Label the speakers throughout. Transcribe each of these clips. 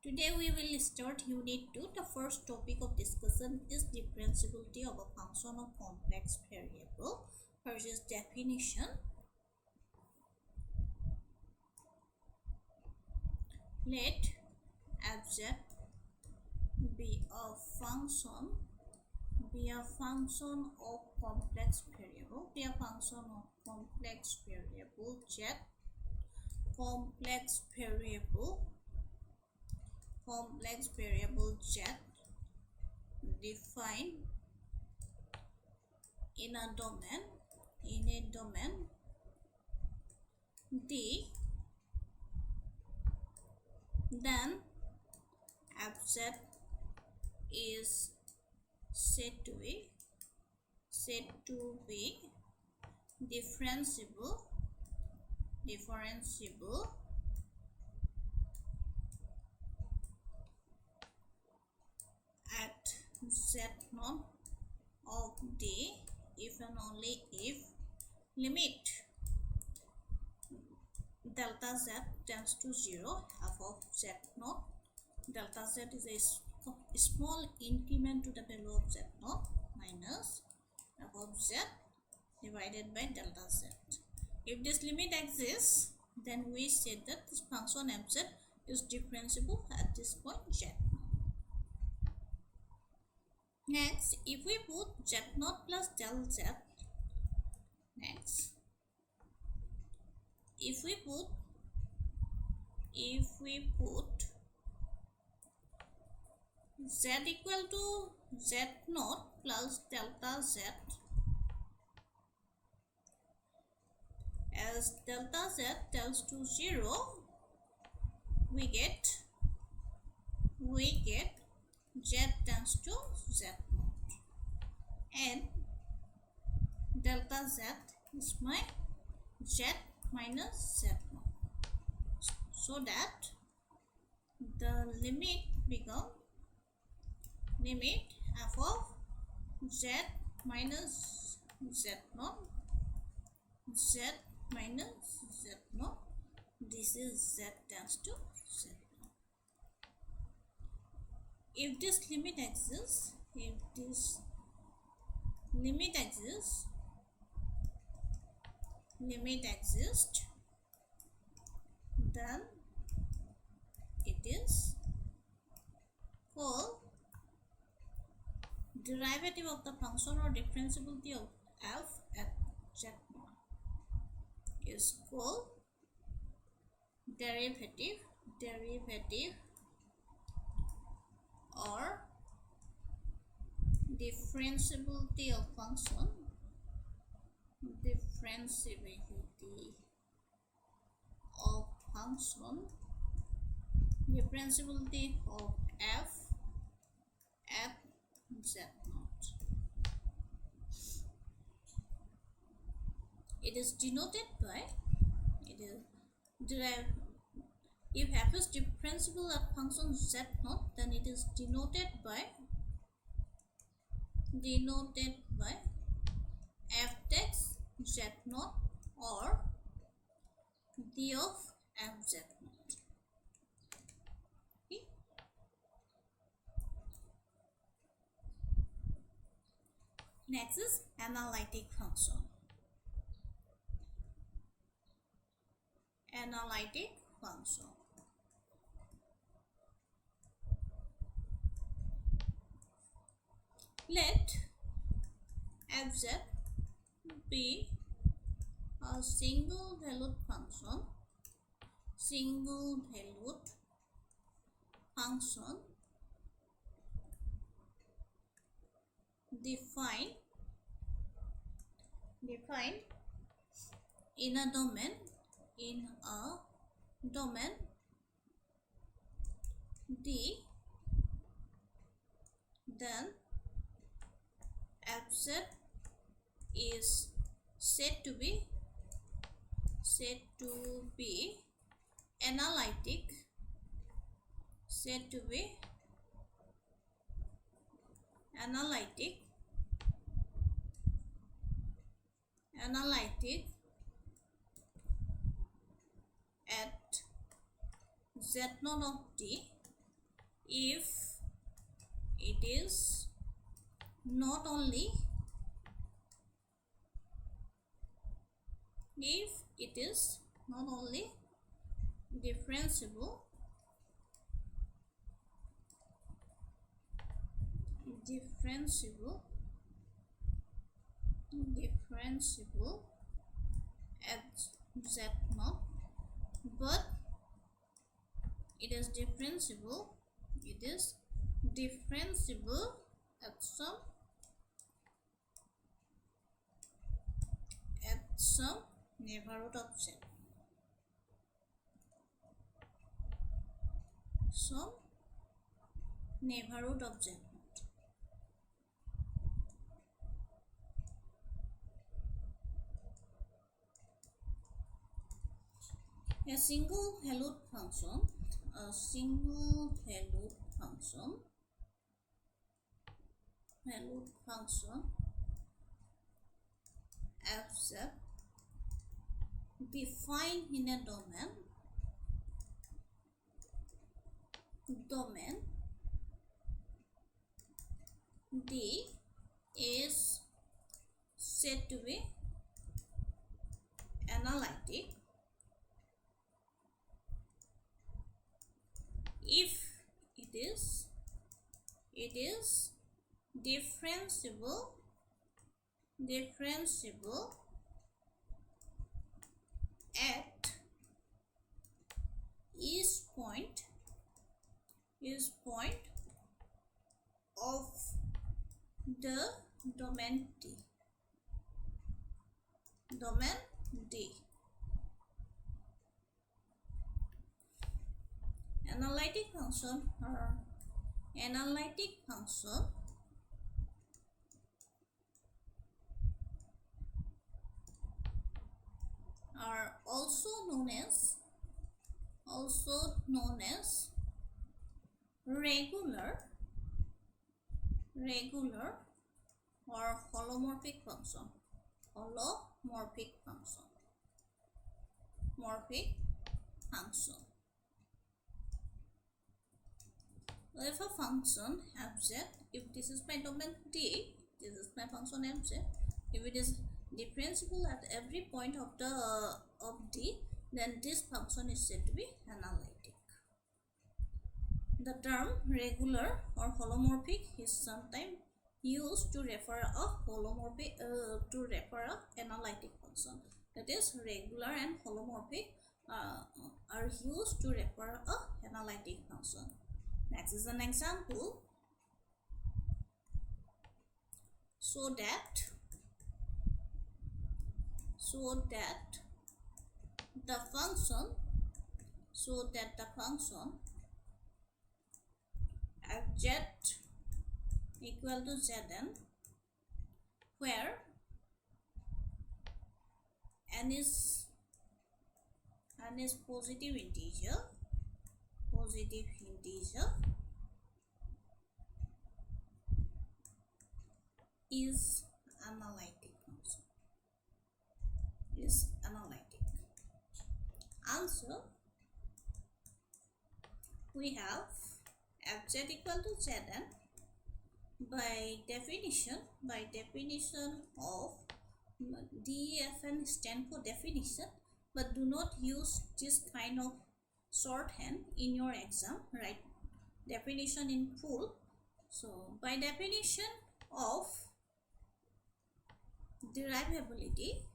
Speaker 1: Today we will start Unit 2. The first topic of discussion is differentiability of a function of complex variable. First is definition. Let f(z) be a function of complex variable. Be a function of complex variable z. Complex variable z defined in a domain D, then fz is said to be differentiable at z0 of D if and only if limit delta z tends to 0, f of z0. Delta z is a small increment to the value of z0 minus f of z divided by delta z. If this limit exists, then we said that this function fz is differentiable at this point z0. Next, if we put z0 plus del z, if we put z equal to z0 plus delta z, as delta z tends to 0, we get z tends to z0, and delta z is my z minus z0, so that the limit become f of z minus z0, z minus z0. This is z tends to z0. If this limit exists, then it is called derivative of the function or differentiability of f at z0 is called derivative or differentiability of function, differentiability of f at z0. It is denoted by if f is differentiable at function z0, then it is denoted by f takes z0 or d of f z0. Okay. Next is analytic function. Let fz be a single valued function defined in a domain D, then fz is said to be analytic at z0 of D if it is not only differentiable at z0, but it is differentiable at some neighborhood of z, some neighborhood of z. A single valued function fz defined in a domain D is said to be analytic if it is differentiable at each point of the domain D. Analytic function are also known as regular or holomorphic function. If a function fz, if this is my domain D, this is my function fz, if it is differentiable at every point of D, then this function is said to be analytic. The term regular or holomorphic is sometimes used to refer a analytic function. That is, regular and holomorphic are used to refer a analytic function. Next is an example. So that the function fz equal to zn, where n is positive integer is analytic function. Answer: we have fz equal to zn. By definition of DFN stand for definition, but do not use this kind of shorthand in your exam. Write definition in full. So by definition of derivability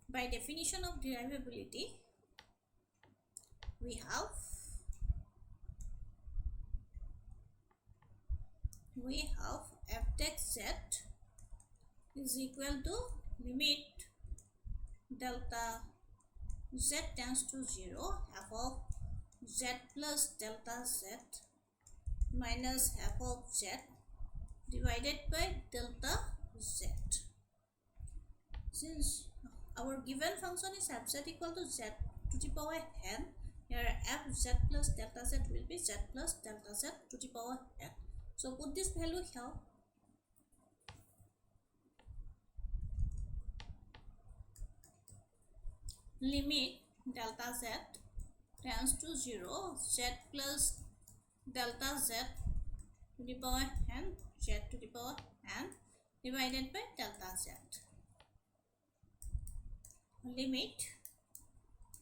Speaker 1: by definition of derivability, we have f(z) is equal to limit delta z tends to 0, f of z plus delta z minus f of z divided by delta z. Since our given function is fz equal to z to the power n, Here f z plus delta z will be z plus delta z to the power n. So put this value here. Limit delta z tends to 0, z plus delta z to the power n, z to the power n divided by delta z. Limit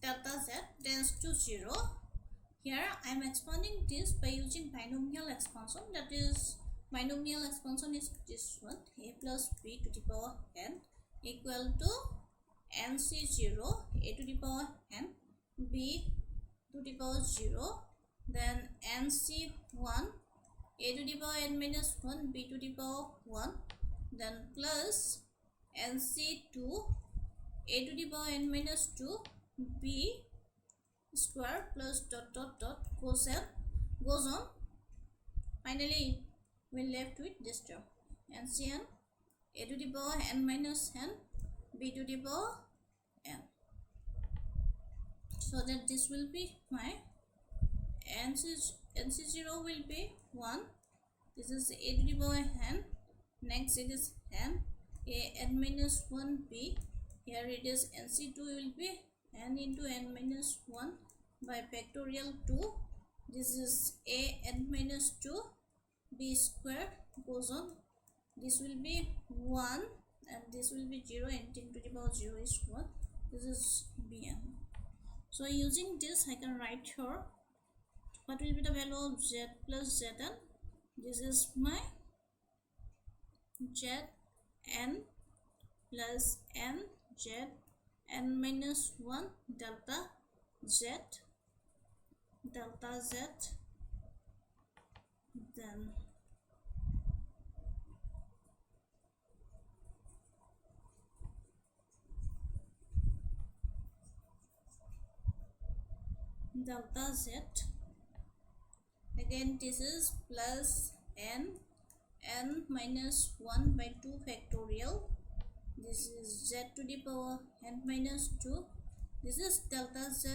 Speaker 1: delta z tends to 0. Here I am expanding this by using binomial expansion. That is, binomial expansion is this one, a plus b to the power n equal to nc0 a to the power n b to the power 0, then nc1 a to the power n minus 1 b to the power 1, then plus nc2 a to the power n minus 2 b square plus dot dot dot goes on. Finally we left with this term ncn a to the power n minus n b to the power n. So that this will be my nc0 will be 1. This is a to the power n. Next it is n a n minus 1 b. Here it is nc2 will be n into n minus 1 by factorial 2. This is a n minus 2 b square goes on. This will be 1 and this will be 0, and 10 to the power 0 is 1. This is bn. So using this I can write here what will be the value of z plus zn. This is my zn plus n z n minus 1 delta z then delta z. Again this is plus n minus 1 by 2 factorial. This is z to the power n minus 2. This is delta z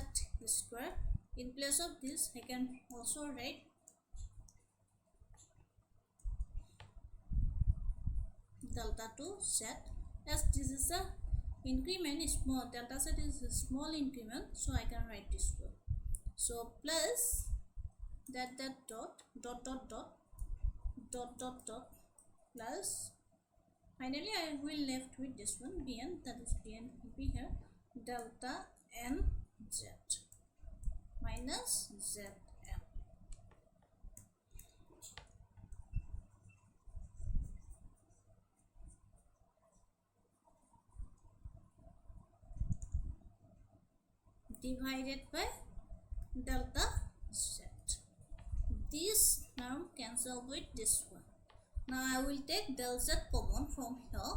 Speaker 1: square. In place of this I can also write delta to z, as this is a increment small, delta z is a small increment, so I can write this way. So plus that dot plus finally I will left with this one bn, that is bn will be here delta n z minus zn. Divided by delta z. This term cancel with this one. Now I will take del z common from here.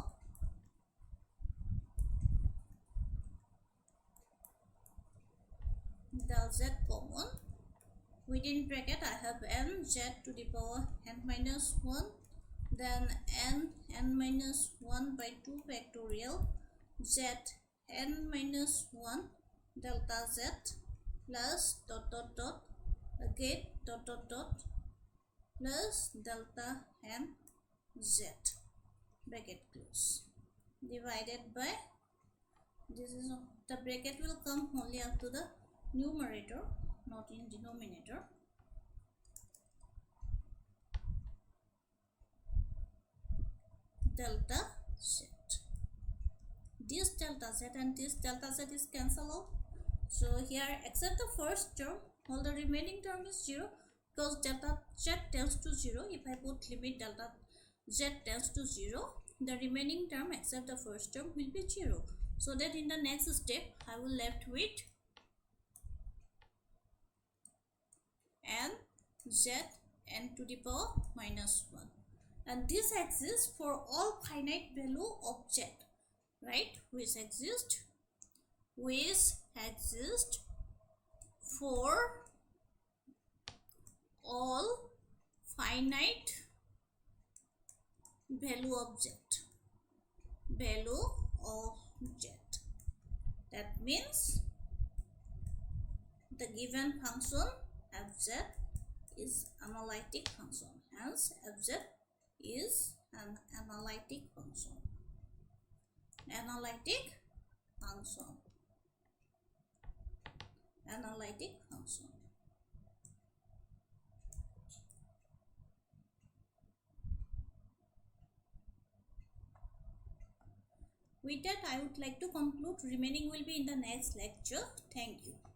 Speaker 1: Del z common. Within bracket I have n z to the power n minus 1, then n minus 1 by 2 factorial z n minus 1 delta z plus dot again dot plus delta n z bracket close divided by, this is the bracket will come only up to the numerator, not in denominator. Delta z. This delta z and this delta z is cancelled out. So here except the first term, all the remaining term is 0 because delta z tends to 0. If I put limit delta z tends to 0, the remaining term except the first term will be 0. So that in the next step I will left with n z n to the power minus 1, and this exists for all finite value object, right, which exist for all finite value object. That means the given function fz is analytic function. Hence, fz is an analytic function. Analytic function. Analytic function. With that, I would like to conclude. Remaining will be in the next lecture. Thank you.